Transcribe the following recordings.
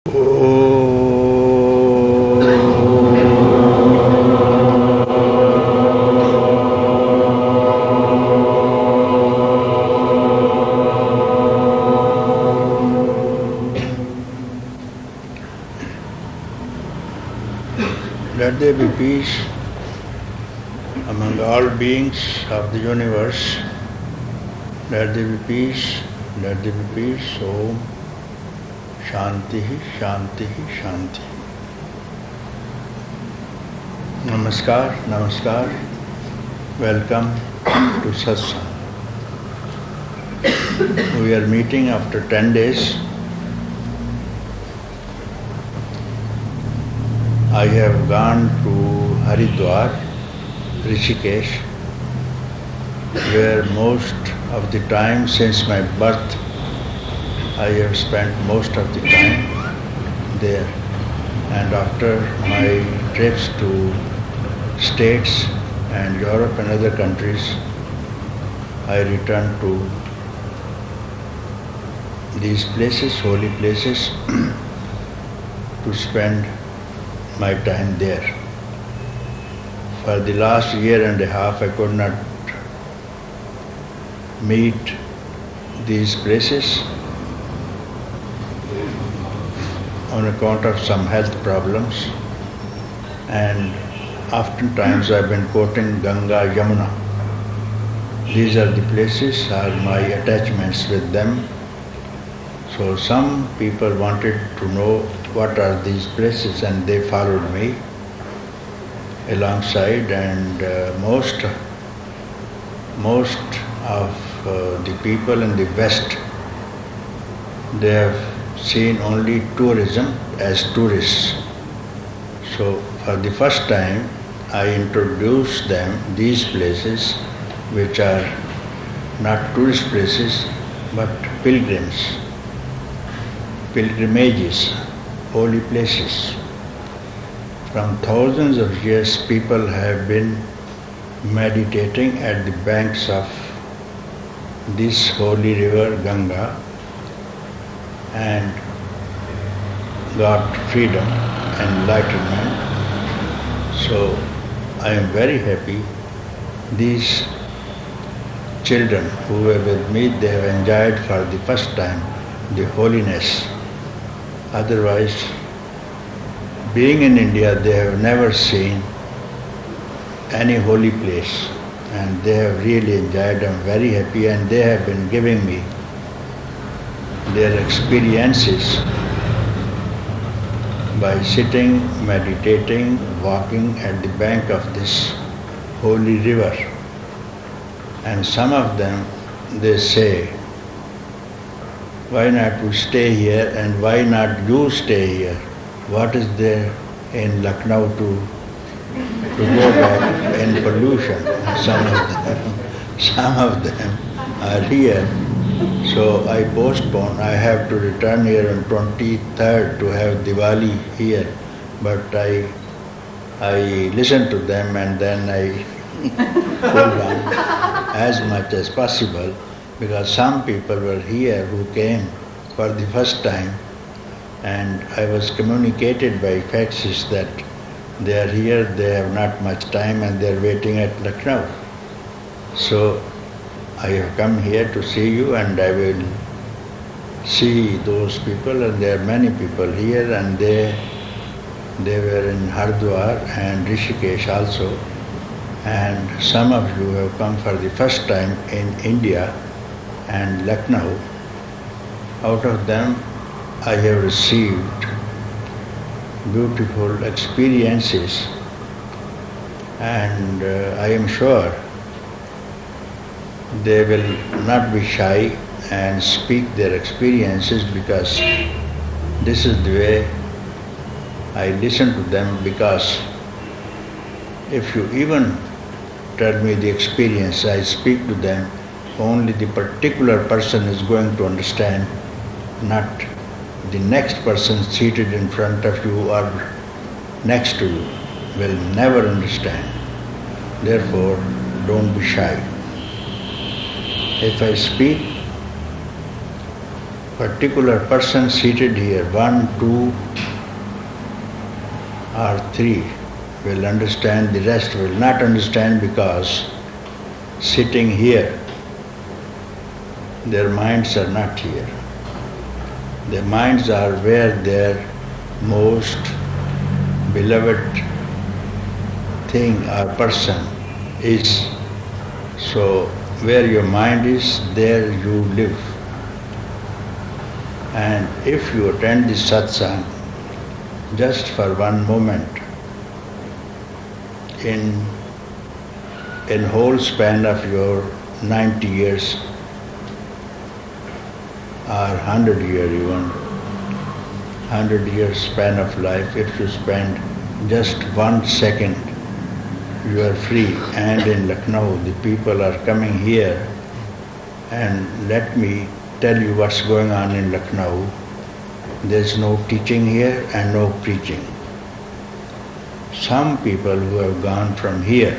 Let there be peace among all beings of the universe. Let there be peace, let there be peace. Om Shanti, Shanti, Shanti. Namaskar, Namaskar. Welcome to Satsang. We are meeting after 10 days. I have gone to Haridwar, Rishikesh, where most of the time since my birth I have spent most of the time there. And after my trips to States and Europe and other countries, I returned to these places, holy places, to spend my time there. For the last year and a half I could not meet these places on account of some health problems, and oftentimes I've been quoting Ganga, Yamuna. These are the places, are my attachments with them. So some people wanted to know what are these places, and they followed me alongside, and most of the people in the West, they have seen only tourism as tourists. So for the first time I introduced them these places, which are not tourist places but pilgrimages, holy places. From thousands of years people have been meditating at the banks of this holy river Ganga and got freedom, enlightenment. So I am very happy. These children who were with me, they have enjoyed for the first time the holiness. Otherwise, being in India, they have never seen any holy place, and they have really enjoyed. I am very happy, and they have been giving me their experiences by sitting, meditating, walking at the bank of this holy river. And some of them, they say, why not we stay here, and why not you stay here? What is there in Lucknow to go back in pollution? Some of them are here. So I postpone. I have to return here on 23rd to have Diwali here. But I listen to them, and then I hold on as much as possible, because some people were here who came for the first time, and I was communicated by faxes that they are here, they have not much time, and they are waiting at Lucknow. So I have come here to see you, and I will see those people, and there are many people here, and they were in Haridwar and Rishikesh also, and some of you have come for the first time in India and Lucknow. Out of them I have received beautiful experiences, and I am sure they will not be shy and speak their experiences, because this is the way I listen to them. Because if you even tell me the experience, I speak to them, only the particular person is going to understand, not the next person seated in front of you or next to you will never understand. Therefore, don't be shy. If I speak particular person seated here, 1, 2 or 3 will understand, the rest will not understand because sitting here, their minds are not here. Their minds are where their most beloved thing or person is. So where your mind is, there you live. And if you attend this satsang just for one moment, in whole span of your 90 years or 100 years even, 100 years span of life, if you spend just 1 second, you are free. And in Lucknow, the people are coming here, and let me tell you what's going on in Lucknow. There's no teaching here and no preaching. Some people who have gone from here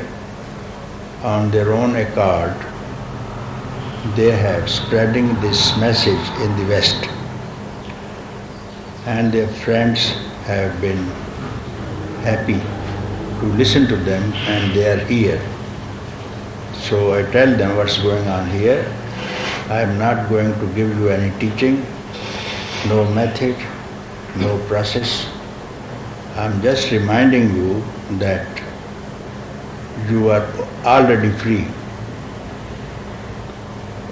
on their own accord, they have spreading this message in the West. And their friends have been happy to listen to them, and they are here. So I tell them what's going on here. I am not going to give you any teaching, no method, no process. I am just reminding you that you are already free.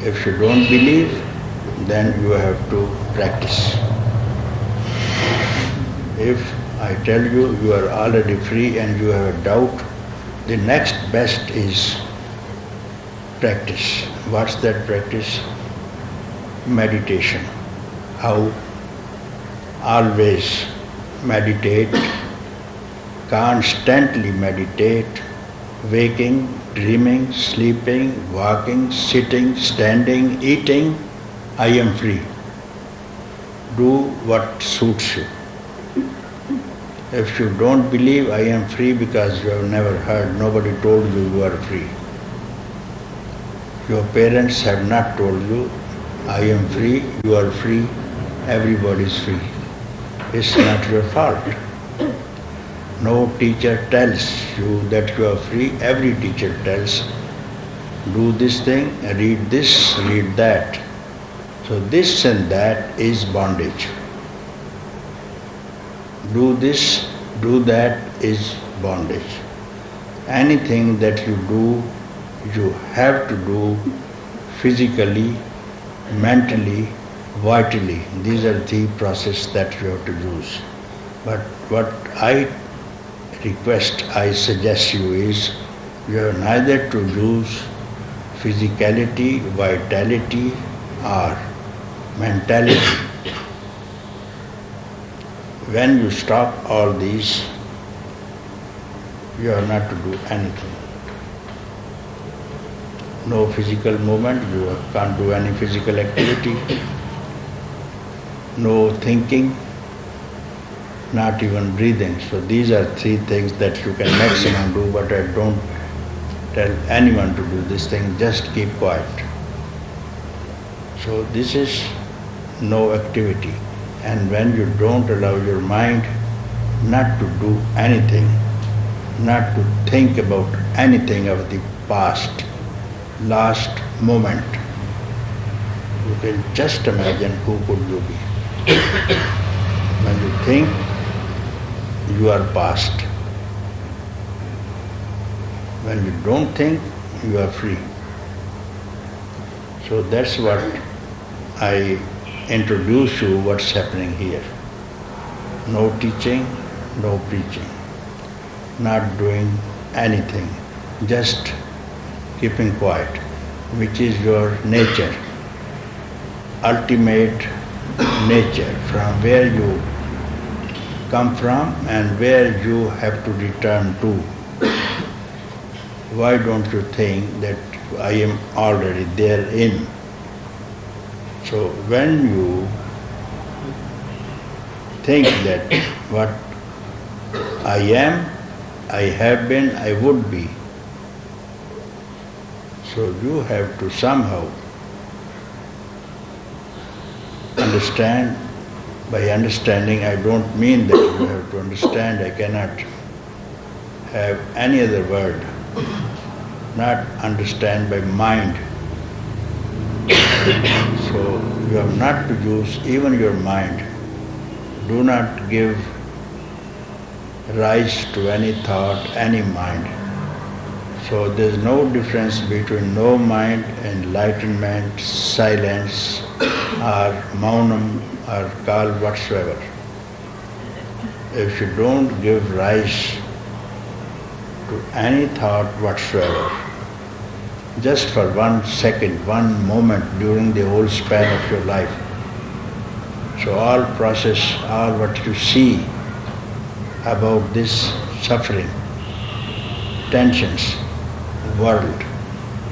If you don't believe, then you have to practice. If I tell you you are already free and you have a doubt, the next best is practice. What's that practice? Meditation. How? Always meditate, constantly meditate, waking, dreaming, sleeping, walking, sitting, standing, eating. I am free. Do what suits you. If you don't believe I am free because you have never heard, nobody told you you are free. Your parents have not told you, I am free, you are free, everybody is free. It's not your fault. No teacher tells you that you are free. Every teacher tells, do this thing, read this, read that. So this and that is bondage. Do this, do that is bondage. Anything that you do, you have to do physically, mentally, vitally. These are the processes that you have to use. But what I request, I suggest you is, you have neither to use physicality, vitality or mentality. When you stop all these, you are not to do anything. No physical movement, you can't do any physical activity. No thinking, not even breathing. So these are 3 things that you can maximum do, but I don't tell anyone to do this thing, just keep quiet. So this is no activity. And when you don't allow your mind not to do anything, not to think about anything of the past, last moment, you can just imagine who could you be. When you think, you are past. When you don't think, you are free. So that's what I introduce you what's happening here. No teaching, no preaching, not doing anything, just keeping quiet, which is your nature, ultimate nature, from where you come from and where you have to return to. Why don't you think that I am already therein? So when you think that what I am, I have been, I would be, so you have to somehow understand. By understanding, I don't mean that you have to understand. I cannot have any other word. Not understand by mind. So you have not to use even your mind. Do not give rise to any thought, any mind. So there is no difference between no mind, enlightenment, silence, or maunam, or call whatsoever. If you don't give rise to any thought whatsoever, just for 1 second, 1 moment during the whole span of your life. So all process, all what you see about this suffering, tensions, world,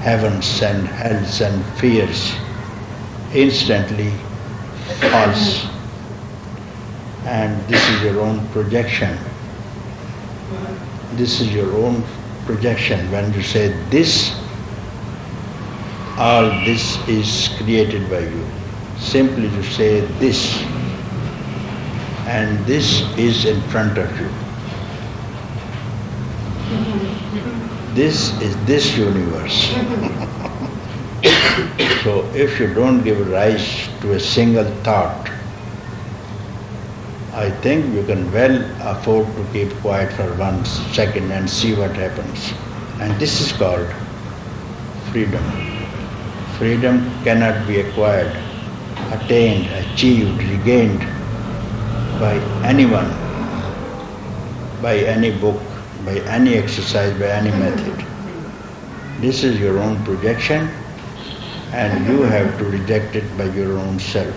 heavens and hells and fears, instantly false. And this is your own projection. This is your own projection. When you say this, all this is created by you. Simply you say this, and this is in front of you. This is this universe. So if you don't give rise to a single thought, I think you can well afford to keep quiet for 1 second and see what happens. And this is called freedom. Freedom cannot be acquired, attained, achieved, regained by anyone, by any book, by any exercise, by any method. This is your own projection, and you have to reject it by your own self.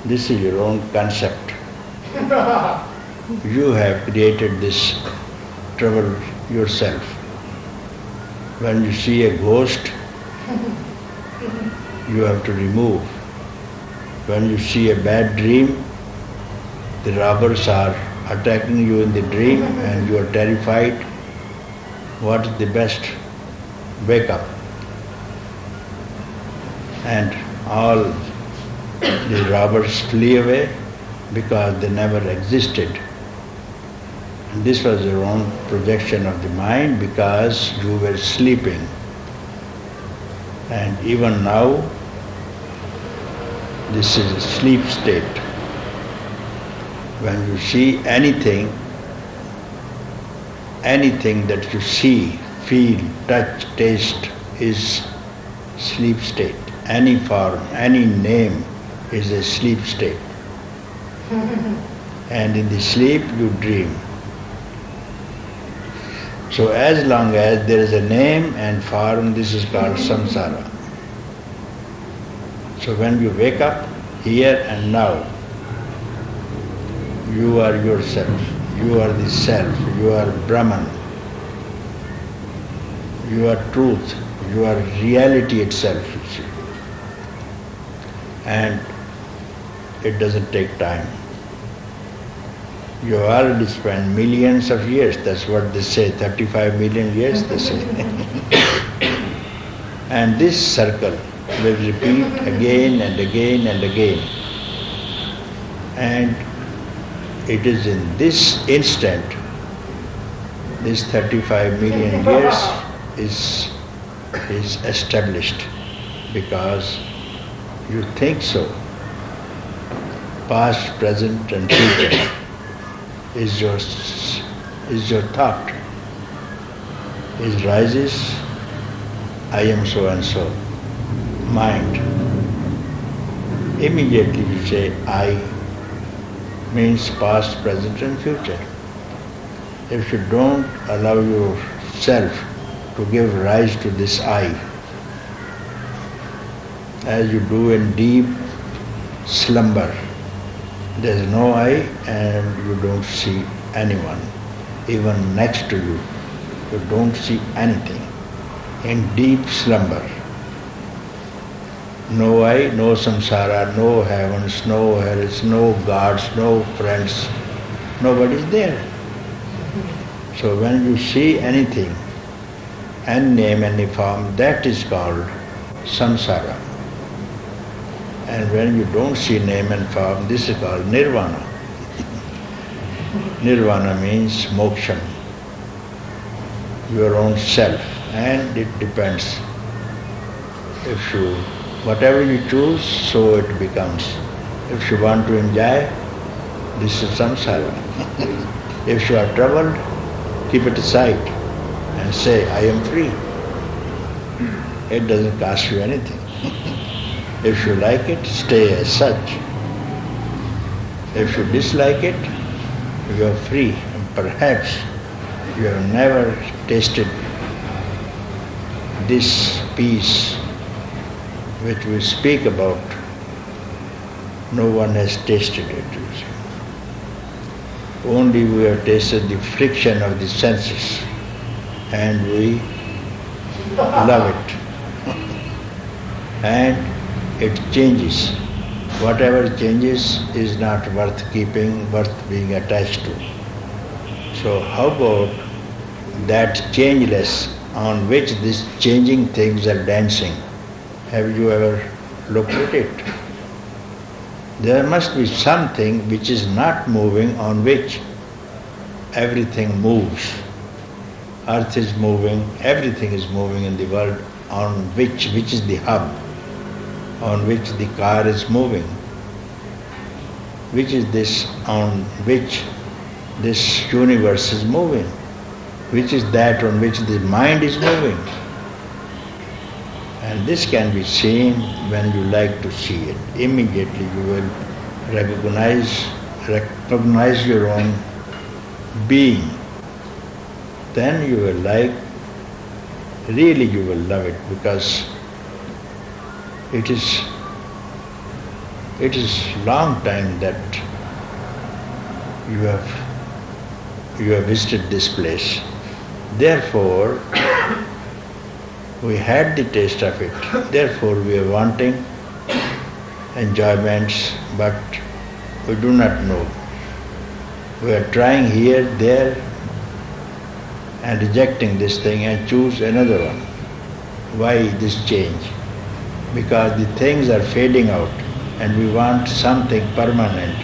This is your own concept. You have created this trouble yourself. When you see a ghost, you have to remove. When you see a bad dream, the robbers are attacking you in the dream and you are terrified. What is the best? Wake up. And all the robbers flee away because they never existed. And this was your own projection of the mind because you were sleeping. And even now, this is a sleep state. When you see anything that you see, feel, touch, taste is sleep state. Any form, any name is a sleep state. And in the sleep you dream. So as long as there is a name and form, this is called samsara. So when you wake up, here and now, you are yourself, you are the self, you are Brahman, you are truth, you are reality itself, you see. And it doesn't take time. You have already spent millions of years, that's what they say, 35 million years they say. And this circle will repeat again and again and again. And it is in this instant, this 35 million years is established because you think so. Past, present and future is your thought. It rises, I am so and so. Mind. Immediately you say I means past, present and future. If you don't allow yourself to give rise to this I, as you do in deep slumber, there is no I and you don't see anyone, even next to you. You don't see anything. In deep slumber, no I, no samsara, no heavens, no hells, no gods, no friends, nobody is there. So when you see anything, any name, any form, that is called samsara. And when you don't see name and form, this is called nirvana. Nirvana means moksha, your own self, and it depends. If you, whatever you choose, so it becomes. If you want to enjoy, this is samsara. If you are troubled, keep it aside and say, I am free. It doesn't cost you anything. If you like it, stay as such. If you dislike it, you are free. And perhaps you have never tasted this peace which we speak about. No one has tasted it. Only we have tasted the friction of the senses and we love it. And it changes. Whatever changes is not worth keeping, worth being attached to. So how about that changeless on which these changing things are dancing? Have you ever looked at it? There must be something which is not moving on which everything moves. Earth is moving, everything is moving in the world on which is the hub, on which the car is moving. Which is this on which this universe is moving? Which is that on which the mind is moving? And this can be seen when you like to see it. Immediately you will recognize your own being. Then you will like, really you will love it, because it is long time that you have visited this place. Therefore, we had the taste of it. Therefore, we are wanting enjoyments, but we do not know. We are trying here, there, and rejecting this thing and choose another one. Why this change? Because the things are fading out and we want something permanent.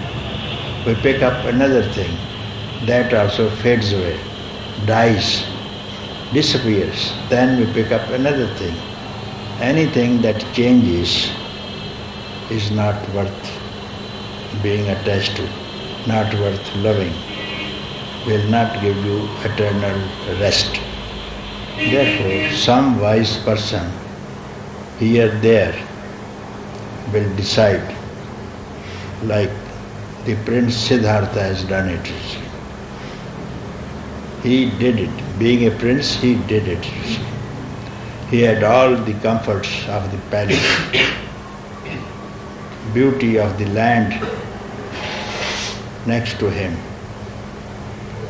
We pick up another thing. That also fades away, dies, disappears. Then we pick up another thing. Anything that changes is not worth being attached to, not worth loving, will not give you eternal rest. Therefore, some wise person here, there, will decide, like the Prince Siddhartha has done it. He did it. Being a prince, he did it. He had all the comforts of the palace, beauty of the land next to him.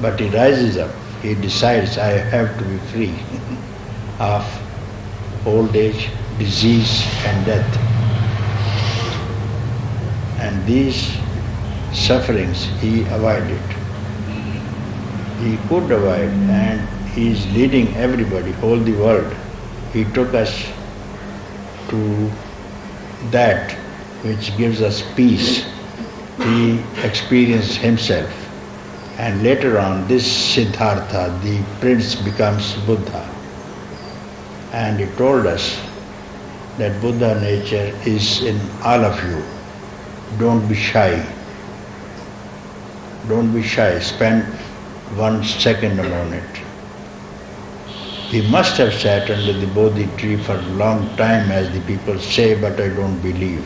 But he rises up, he decides, I have to be free of old age, disease and death. And these sufferings he avoided. He could avoid, and he is leading everybody, all the world. He took us to that which gives us peace. He experienced himself. And later on, this Siddhartha, the prince, becomes Buddha. And he told us that Buddha nature is in all of you. Don't be shy. Don't be shy. Spend 1 second on it. He must have sat under the Bodhi tree for a long time, as the people say, but I don't believe.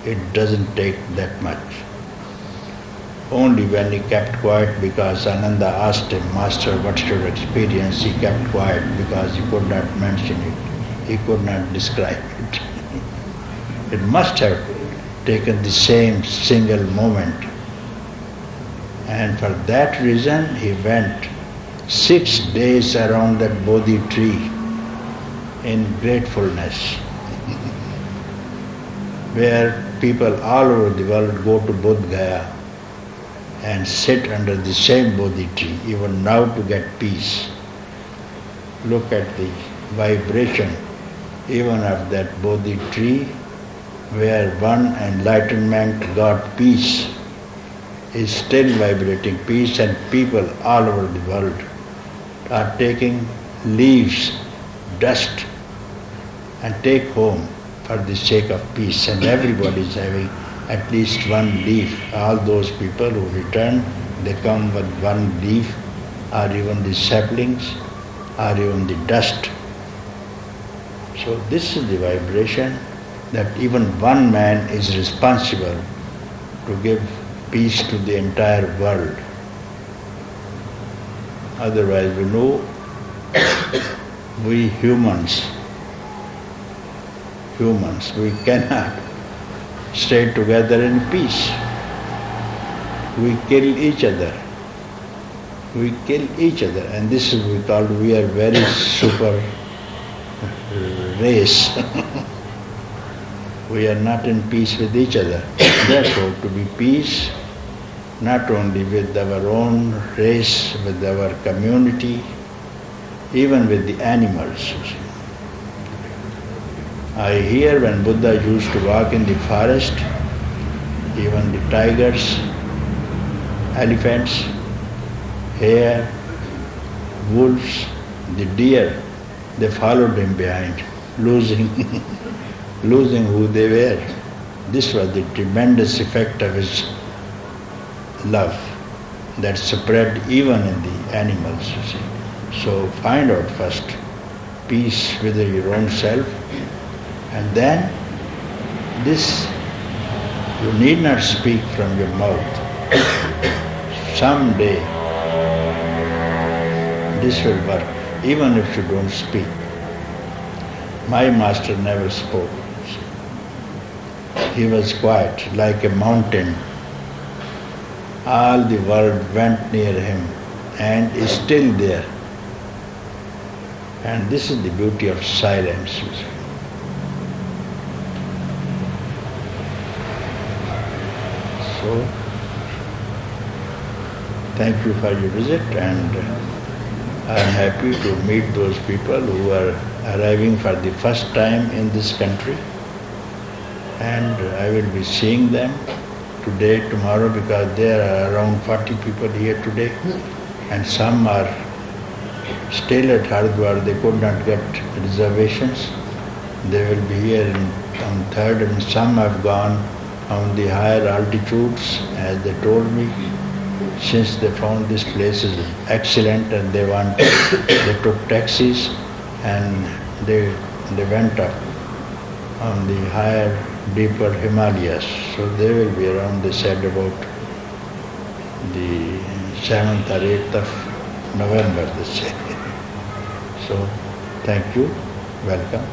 It doesn't take that much. Only when he kept quiet, because Ananda asked him, Master, what's your experience? He kept quiet because he could not mention it. He could not describe it. It must have taken the same single moment. And for that reason, he went 6 days around that Bodhi tree in gratefulness, where people all over the world go to Bodh Gaya and sit under the same Bodhi tree, even now, to get peace. Look at the vibration even of that Bodhi tree where one enlightenment got peace, is still vibrating peace, and people all over the world are taking leaves, dust, and take home for the sake of peace, and everybody is having at least one leaf. All those people who return, they come with one leaf, or even the saplings, or even the dust. So this is the vibration that even one man is responsible to give peace to the entire world. Otherwise, we know we humans, we cannot stay together in peace. We kill each other. And this is we call, we are very super race. We are not in peace with each other. Therefore, to be peace, not only with our own race, with our community, even with the animals. I hear when Buddha used to walk in the forest, even the tigers, elephants, hare, wolves, the deer, they followed him behind, losing who they were. This was the tremendous effect of his love that spread even in the animals, you see. So find out first peace within your own self, and then this, you need not speak from your mouth. Someday this will work, even if you don't speak. My master never spoke. He was quiet, like a mountain. All the world went near him and is still there. And this is the beauty of silence. So, thank you for your visit, and I am happy to meet those people who are arriving for the first time in this country. And I will be seeing them today, tomorrow, because there are around 40 people here today, and some are still at Haridwar. They could not get reservations. They will be here on 3rd, and some have gone on the higher altitudes, as they told me, since they found this place is excellent, and they took taxis and they went up on the higher, deeper Himalayas. So they will be around, they said, about the 7th or 8th of November, they say. So, thank you, welcome.